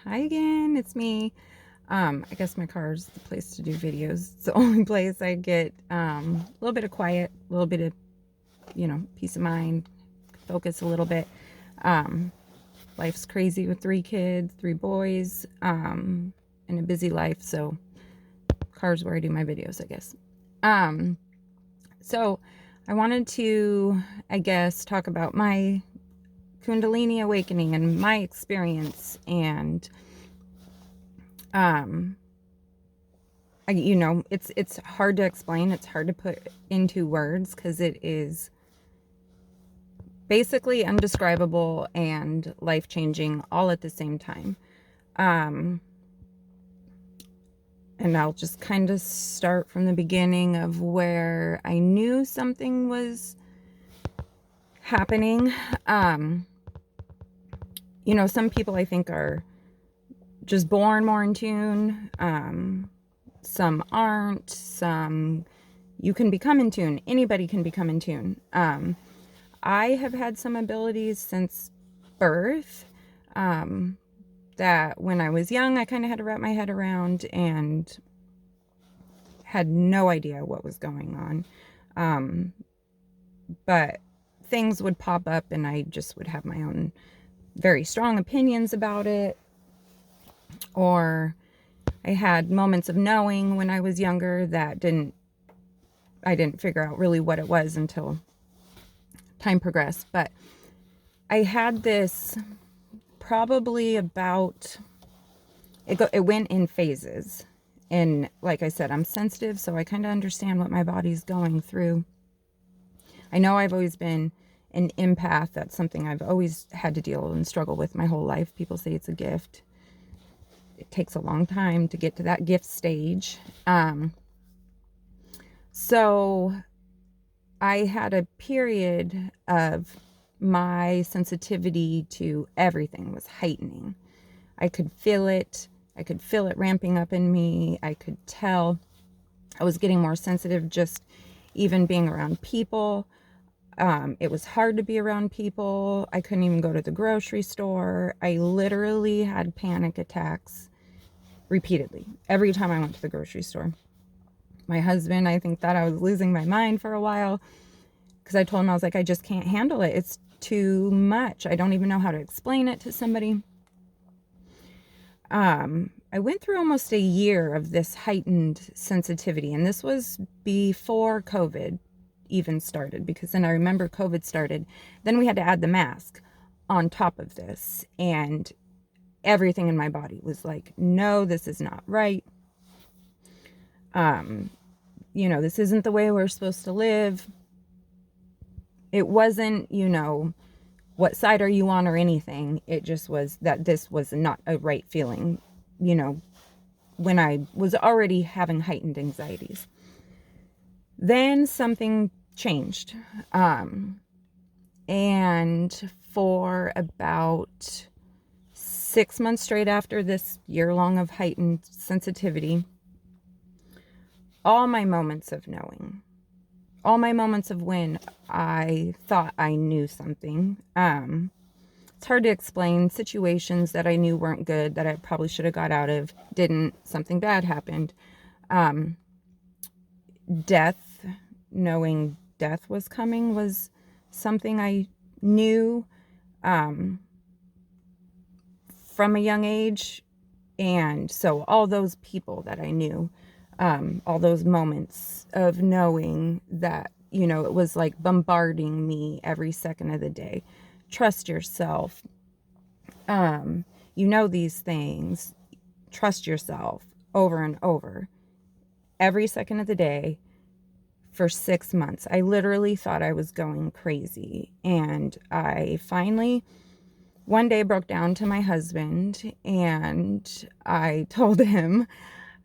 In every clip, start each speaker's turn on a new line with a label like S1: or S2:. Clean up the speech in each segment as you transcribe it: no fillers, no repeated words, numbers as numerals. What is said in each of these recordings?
S1: Hi again, it's me. I guess my car is the place to do videos. It's the only place I get a little bit of quiet, a little bit of, peace of mind, focus a little bit. Um, Life's crazy with 3 kids, 3 boys, and a busy life, so car's where I do my videos, I guess. Um, so I wanted to, I guess, talk about my Kundalini awakening and my experience and um it's hard to explain. It's hard to put into words because it is basically undescribable and life-changing all at the same time. Um, and I'll just kind of start from the beginning of where I knew something was happening. Some people I think are just born more in tune. Some aren't. Some you can become in tune. Anybody can become in tune. I have had some abilities since birth that when I was young, I kind of had to wrap my head around and had no idea what was going on. But things would pop up and I just would have my own very strong opinions about it. Or I had moments of knowing when I was younger that I didn't figure out really what it was until time progressed. But I had this probably about, it went in phases. And like I said, I'm sensitive, so I kind of understand what my body's going through. I know I've always been an empath. That's something I've always had to deal and struggle with my whole life. People say it's a gift. It takes a long time to get to that gift stage. So I had a period of my sensitivity to everything was heightening. I could feel it. I could feel it ramping up in me. I could tell I was getting more sensitive just even being around people. It was hard to be around people. I couldn't even go to the grocery store. I literally had panic attacks repeatedly every time I went to the grocery store. My husband, I think, thought I was losing my mind for a while because I told him, I was like, I just can't handle it. It's too much. I don't even know how to explain it to somebody. I went through almost a year of this heightened sensitivity, and this was before COVID even started, because then I remember COVID started. Then we had to add the mask on top of this, and everything in my body was like, no, this is not right. This isn't the way we're supposed to live. It wasn't, what side are you on or anything. It just was that this was not a right feeling, when I was already having heightened anxieties. Then something changed. And for about 6 months straight after this year long of heightened sensitivity, all my moments of knowing, all my moments of when I thought I knew something, it's hard to explain. Situations that I knew weren't good, that I probably should have got out of, didn't. Something bad happened. Death, knowing death was coming was something I knew from a young age. And so all those people that I knew, all those moments of knowing that, it was like bombarding me every second of the day. Trust yourself. These things. Trust yourself over and over. Every second of the day for 6 months. I literally thought I was going crazy. And I finally one day broke down to my husband and I told him,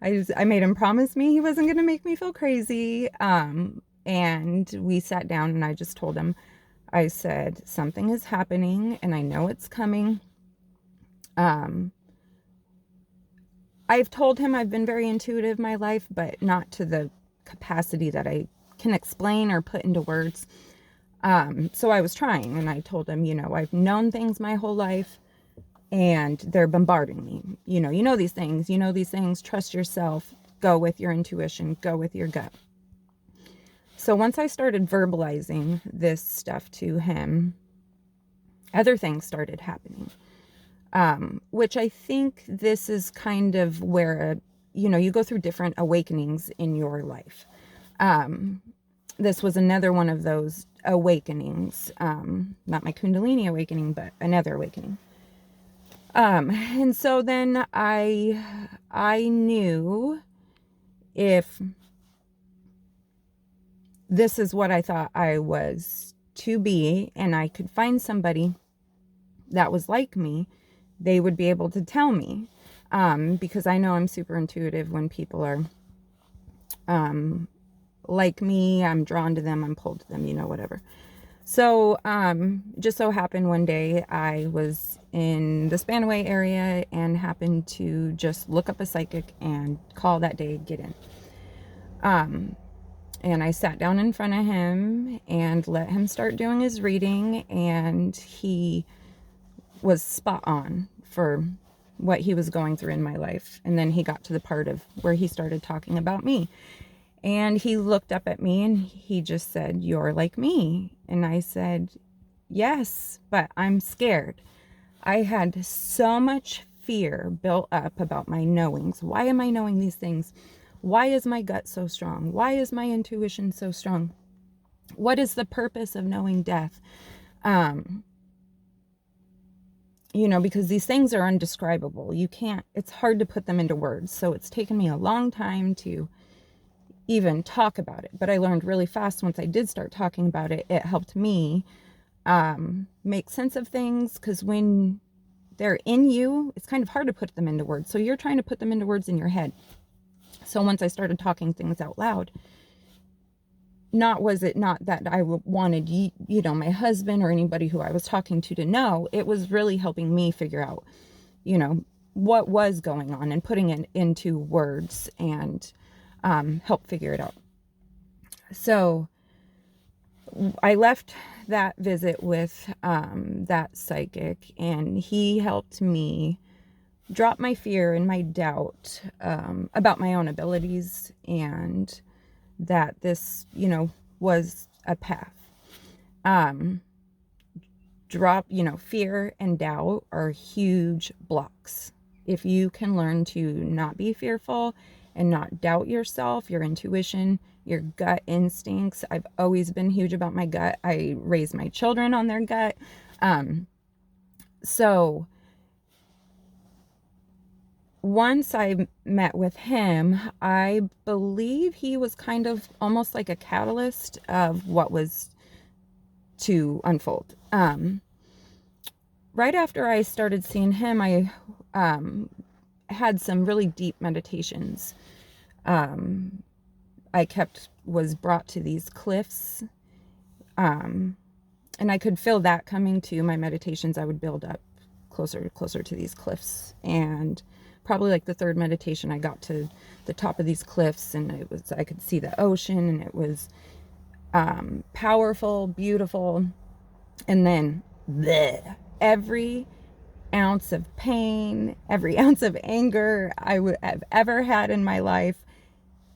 S1: I made him promise me he wasn't going to make me feel crazy. And we sat down and I just told him, I said, something is happening and I know it's coming. I've told him I've been very intuitive my life, but not to the capacity that I can explain or put into words. So I was trying, and I told him, I've known things my whole life. and they're bombarding me. You know these things, trust yourself, go with your intuition, go with your gut. So once I started verbalizing this stuff to him, other things started happening. Which I think this is kind of where, you go through different awakenings in your life. This was another one of those awakenings, not my Kundalini awakening, but another awakening. And so then I knew if this is what I thought I was to be, and I could find somebody that was like me, they would be able to tell me, because I know I'm super intuitive. When people are like me, I'm drawn to them, I'm pulled to them, whatever. So just so happened one day I was in the Spanaway area and happened to just look up a psychic and call that day, get in. And I sat down in front of him and let him start doing his reading, and he was spot on for what he was going through in my life. And then he got to the part of where he started talking about me. And he looked up at me and he just said, "You're like me." And I said, "Yes, but I'm scared." I had so much fear built up about my knowings. Why am I knowing these things? Why is my gut so strong? Why is my intuition so strong? What is the purpose of knowing death? Because these things are undescribable. It's hard to put them into words. So it's taken me a long time to even talk about it. But I learned really fast once I did start talking about it. It helped me make sense of things, because when they're in you, it's kind of hard to put them into words. So you're trying to put them into words in your head. So once I started talking things out loud, not that I wanted, my husband or anybody who I was talking to know. It was really helping me figure out, what was going on and putting it into words and help figure it out. So I left that visit with that psychic, and he helped me drop my fear and my doubt about my own abilities, and that this, was a path. Fear and doubt are huge blocks. If you can learn to not be fearful and not doubt yourself, your intuition, your gut instincts. I've always been huge about my gut. I raised my children on their gut. So once I met with him, I believe he was kind of almost like a catalyst of what was to unfold. Right after I started seeing him, I had some really deep meditations. I was brought to these cliffs, and I could feel that coming to my meditations. I would build up closer to these cliffs, and probably like the third meditation, I got to the top of these cliffs, and I could see the ocean, and it was powerful, beautiful. And then every ounce of pain, every ounce of anger I would have ever had in my life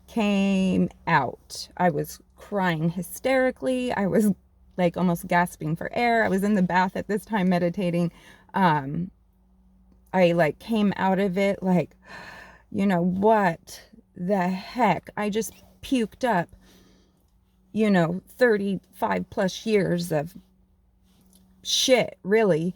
S1: came out. I was crying hysterically. I was like almost gasping for air. I was in the bath at this time meditating. I came out of it like, what the heck? I just puked up, 35 plus years of shit, really.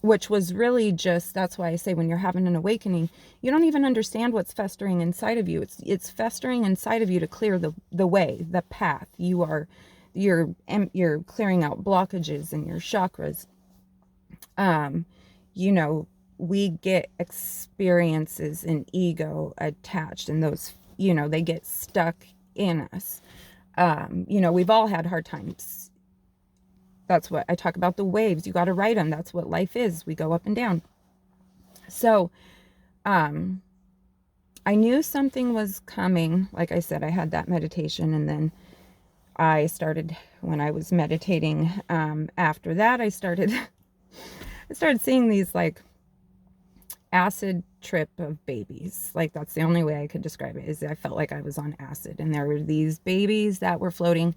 S1: Which was really just, that's why I say when you're having an awakening, you don't even understand what's festering inside of you. It's festering inside of you to clear the way, the path. You're clearing out blockages in your chakras. We get experiences and ego attached, and those, they get stuck in us. We've all had hard times. That's what I talk about, the waves. You got to ride them. That's what life is. We go up and down. So, I knew something was coming. Like I said, I had that meditation, and then I started, when I was meditating, after that, I started I started seeing these like acid trip of babies. Like that's the only way I could describe it, is I felt like I was on acid, and there were these babies that were floating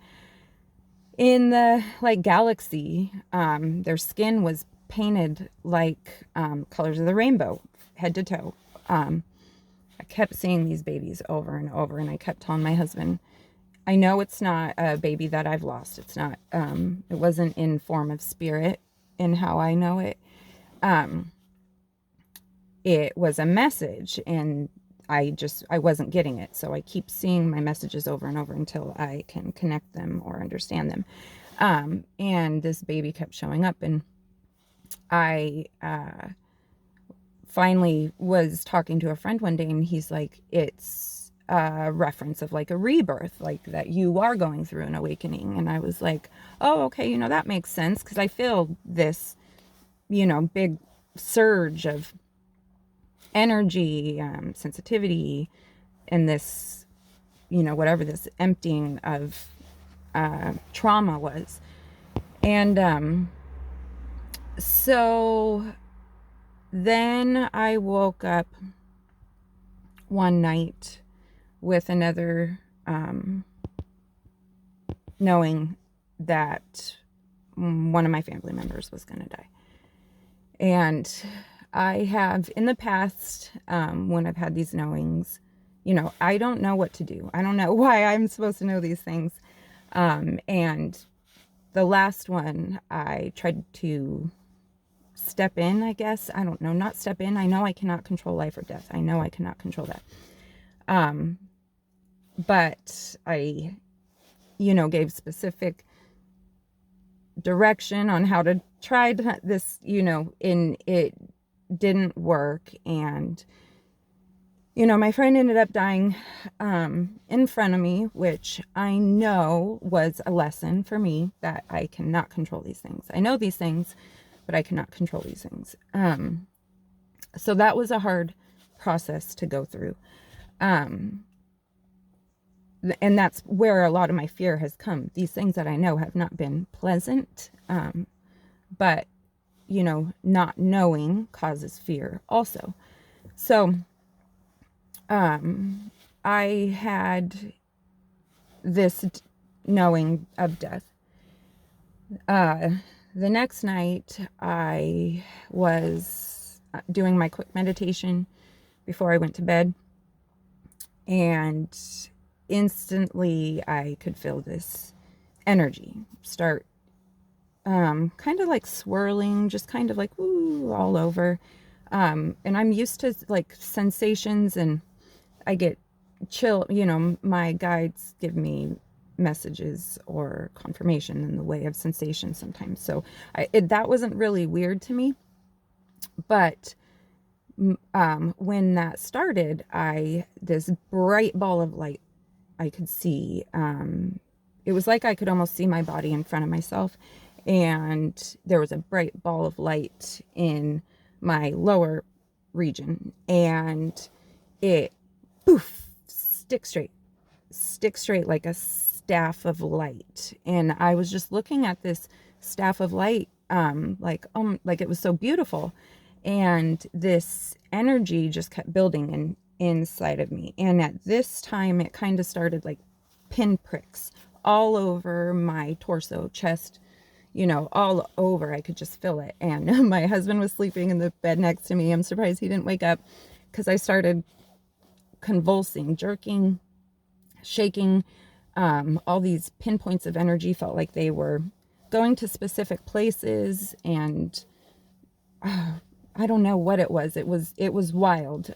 S1: in the like galaxy. Their skin was painted like colors of the rainbow, head to toe. I kept seeing these babies over and over, and I kept telling my husband, I know it's not a baby that I've lost. It's not, it wasn't in form of spirit in how I know it. It was a message, and I wasn't getting it. So I keep seeing my messages over and over until I can connect them or understand them. And this baby kept showing up, and I, finally was talking to a friend one day, and he's like, it's a reference of like a rebirth, like that you are going through an awakening. And I was like, oh, okay, that makes sense, because I feel this, big surge of energy, sensitivity, and this, whatever this emptying of trauma was. And so then I woke up one night with another knowing that one of my family members was going to die. And I have in the past, when I've had these knowings, I don't know what to do. I don't know why I'm supposed to know these things. And the last one, I tried to step in, I guess. I don't know, not step in. I know I cannot control life or death. I know I cannot control that. But I, gave specific direction on how to try this, and it didn't work. And, my friend ended up dying in front of me, which I know was a lesson for me, that I cannot control these things. I know these things, but I cannot control these things. So that was a hard process to go through. And that's where a lot of my fear has come. These things that I know have not been pleasant, but, not knowing causes fear also. So I had this knowing of death. The next night, I was doing my quick meditation before I went to bed, and instantly I could feel this energy start kind of like swirling, just kind of like woo, all over. And I'm used to like sensations, and I get chill, my guides give me messages or confirmation in the way of sensation sometimes. So that wasn't really weird to me. But when that started, this bright ball of light I could see, it was like I could almost see my body in front of myself, and there was a bright ball of light in my lower region, and it poof, stick straight like a staff of light. And I was just looking at this staff of light, like it was so beautiful, and this energy just kept building inside of me. And at this time, it kind of started like pinpricks all over my torso, chest, all over. I could just feel it. And my husband was sleeping in the bed next to me. I'm surprised he didn't wake up, because I started convulsing, jerking, shaking. All these pinpoints of energy felt like they were going to specific places, and I don't know what it was. It was wild.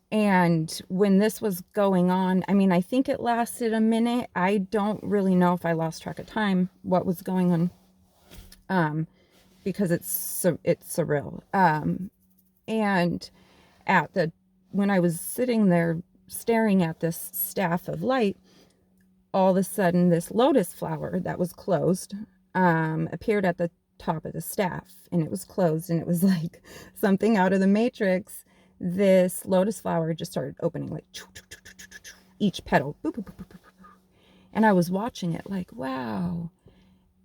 S1: And when this was going on, I mean, I think it lasted a minute. I don't really know if I lost track of time, what was going on, because it's surreal. And when I was sitting there staring at this staff of light, all of a sudden this lotus flower that was closed appeared at the top of the staff, and it was closed, and it was like something out of the Matrix. This lotus flower just started opening, like each petal, boop, boop, boop, boop, boop, boop. And I was watching it like, wow.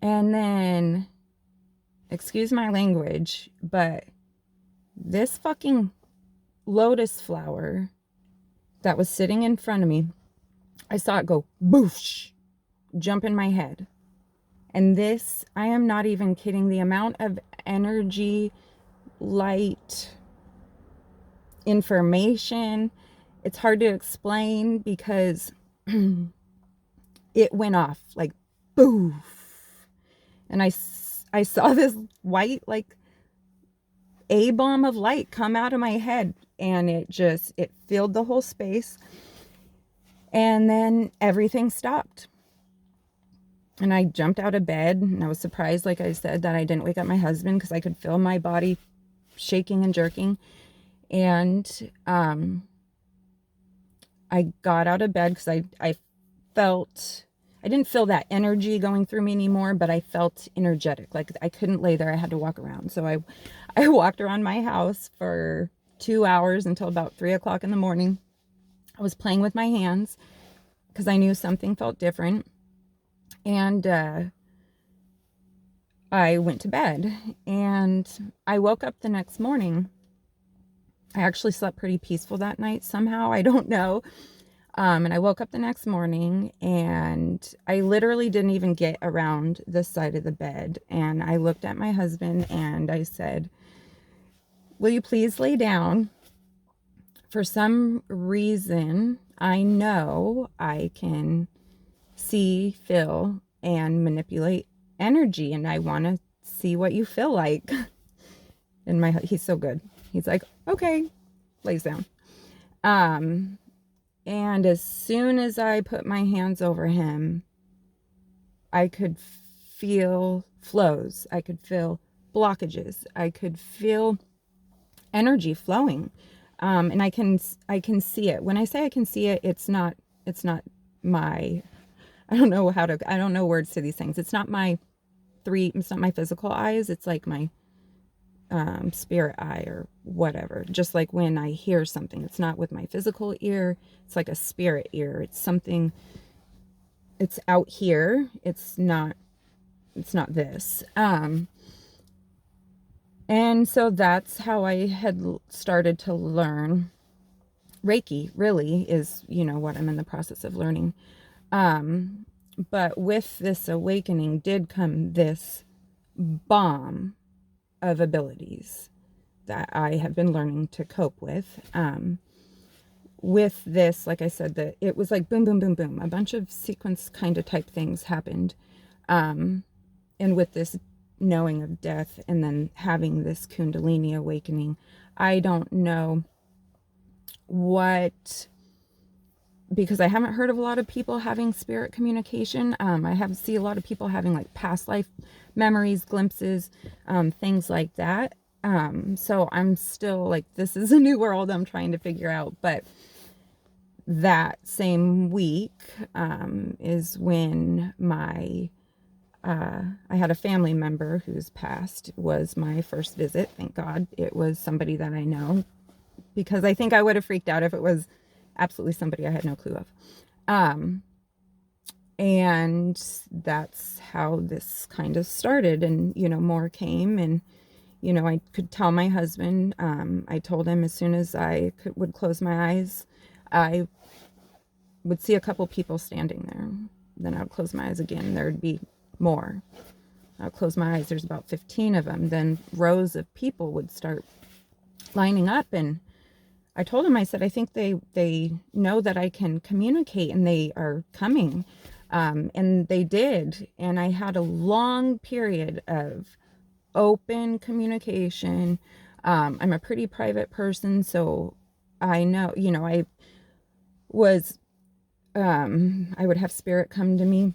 S1: And then excuse my language, but this fucking lotus flower that was sitting in front of me, I saw it go boosh, jump in my head. And this, I am not even kidding, the amount of energy, light, information, it's hard to explain because it went off like boof. And I saw this white, like, A-bomb of light come out of my head, and it filled the whole space. And then everything stopped. And I jumped out of bed, and I was surprised, like I said, that I didn't wake up my husband because I could feel my body shaking and jerking. And I got out of bed because I felt, I didn't feel that energy going through me anymore, but I felt energetic. Like I couldn't lay there. I had to walk around. So I walked around my house for 2 hours until about 3 o'clock in the morning. I was playing with my hands because I knew something felt different. And I went to bed, and I woke up the next morning. I actually slept pretty peaceful that night somehow. I don't know. And I woke up the next morning, and I literally didn't even get around the side of the bed. And I looked at my husband and I said, "Will you please lay down? For some reason, I know I can see, feel, and manipulate energy, and I want to see what you feel like." And he's so good. He's like, "Okay," lays down. And as soon as I put my hands over him, I could feel flows. I could feel blockages. I could feel energy flowing. And I can see it. When I say I can see it, it's not my, I don't know words to these things. It's not my physical eyes. It's like my spirit eye or whatever. Just like when I hear something, it's not with my physical ear. It's like a spirit ear. It's something, it's out here. It's not this. And so that's how I had started to learn. Reiki really is, what I'm in the process of learning. But with this awakening did come this bomb of abilities that I have been learning to cope with. With this, like I said, it was like boom, boom, boom, boom. A bunch of sequence kind of type things happened. And with this knowing of death and then having this Kundalini awakening, I don't know because I haven't heard of a lot of people having spirit communication. I see a lot of people having like past life memories, glimpses, things like that. So I'm still like, this is a new world I'm trying to figure out. But that same week is when I had a family member who's passed. Was my first visit. Thank God it was somebody that I know, because I think I would have freaked out if it was absolutely somebody I had no clue of. And that's how this kind of started. And, more came, and, I could tell my husband, I told him as soon as I would close my eyes, I would see a couple people standing there. Then I would close my eyes again. There'd be more. I'll close my eyes. There's about 15 of them. Then rows of people would start lining up, and I told him, I said, I think they know that I can communicate and they are coming. And they did. And I had a long period of open communication. I'm a pretty private person, so I know, I would have spirit come to me.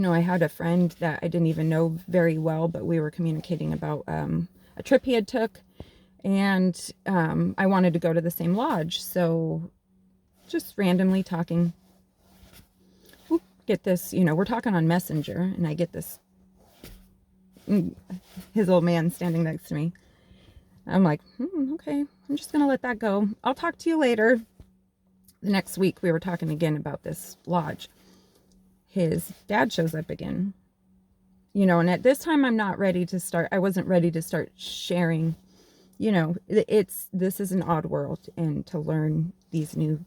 S1: I had a friend that I didn't even know very well, but we were communicating about a trip he had took. And I wanted to go to the same lodge. So just randomly talking, get this, we're talking on Messenger, and I get this, his old man standing next to me. I'm like, okay, I'm just going to let that go. I'll talk to you later. The next week we were talking again about this lodge. His dad shows up again. you know, and at this time I'm not ready to start, I wasn't ready to start sharing, you know, this is an odd world, and to learn these new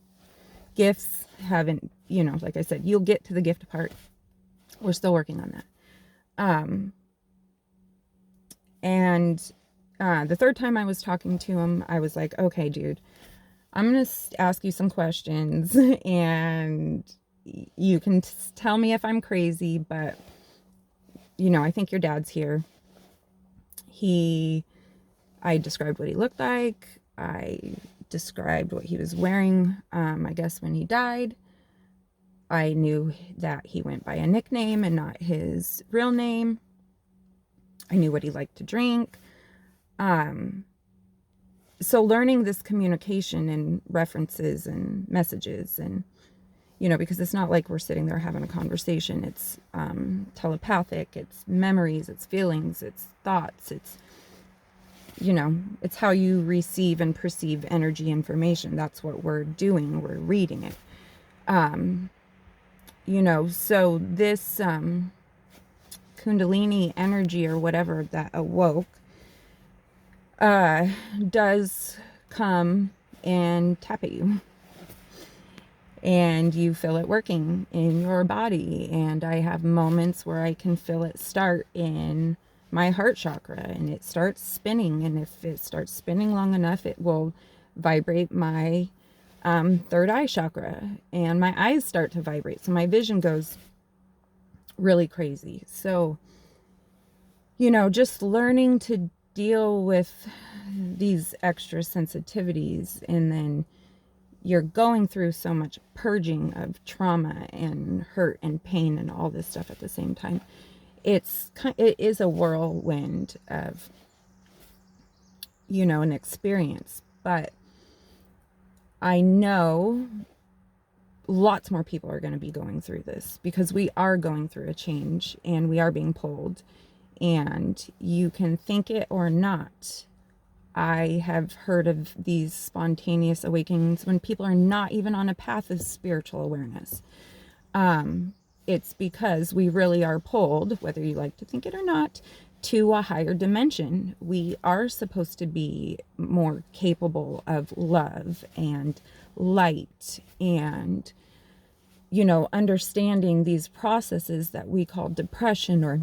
S1: gifts haven't, you know, like I said, you'll get to the gift part. We're still working on that. And the third time I was talking to him, I was like, okay, dude, I'm going to ask you some questions and you can tell me if I'm crazy, but, you know, I think your dad's here. I described what he looked like. I described what he was wearing, I guess, when he died. I knew that he went by a nickname and not his real name. I knew what he liked to drink. So learning this communication and references and messages, and, you know, because it's not like we're sitting there having a conversation. It's telepathic, it's memories, it's feelings, it's thoughts, it's, you know, it's how you receive and perceive energy information. That's what we're doing. We're reading it. You know, so this Kundalini energy or whatever that awoke does come and tap at you. And you feel it working in your body. And I have moments where I can feel it start in my heart chakra, and it starts spinning. And if it starts spinning long enough, it will vibrate my third eye chakra, and my eyes start to vibrate. So my vision goes really crazy. So, you know, just learning to deal with these extra sensitivities, and then you're going through so much purging of trauma and hurt and pain and all this stuff at the same time. It is a whirlwind of, you know, an experience. But I know lots more people are going to be going through this, because we are going through a change and we are being pulled, and you can think it or not. I have heard of these spontaneous awakenings when people are not even on a path of spiritual awareness. It's because we really are pulled, whether you like to think it or not, to a higher dimension. We are supposed to be more capable of love and light and, you know, understanding these processes that we call depression or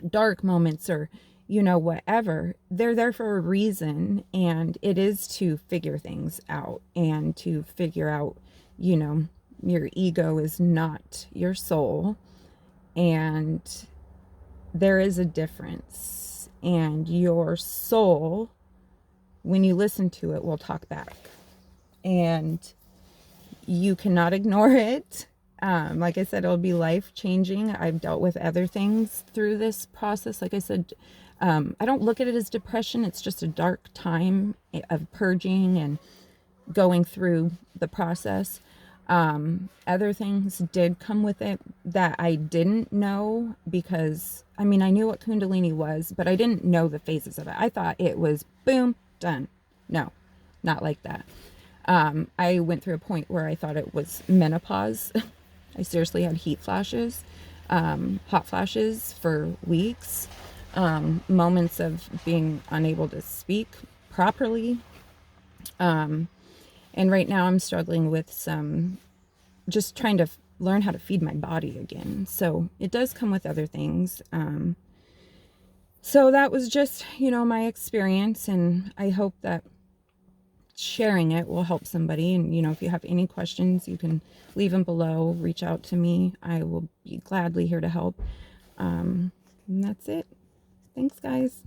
S1: dark moments, or, you know, whatever. They're there for a reason, and it is to figure things out and to figure out, you know, your ego is not your soul, and there is a difference, and your soul, when you listen to it, will talk back, and you cannot ignore it. Like I said, it'll be life-changing. I've dealt with other things through this process. Like I said, I don't look at it as depression. It's just a dark time of purging and going through the process. Other things did come with it that I didn't know, because, I mean, I knew what Kundalini was, but I didn't know the phases of it. I thought it was boom, done. No, not like that. I went through a point where I thought it was menopause. I seriously had heat flashes, hot flashes for weeks, moments of being unable to speak properly. And right now I'm struggling with just trying to learn how to feed my body again. So it does come with other things. So that was just, you know, my experience, and I hope that sharing it will help somebody. And, you know, if you have any questions, you can leave them below, reach out to me. I will be gladly here to help. And that's it. Thanks, guys.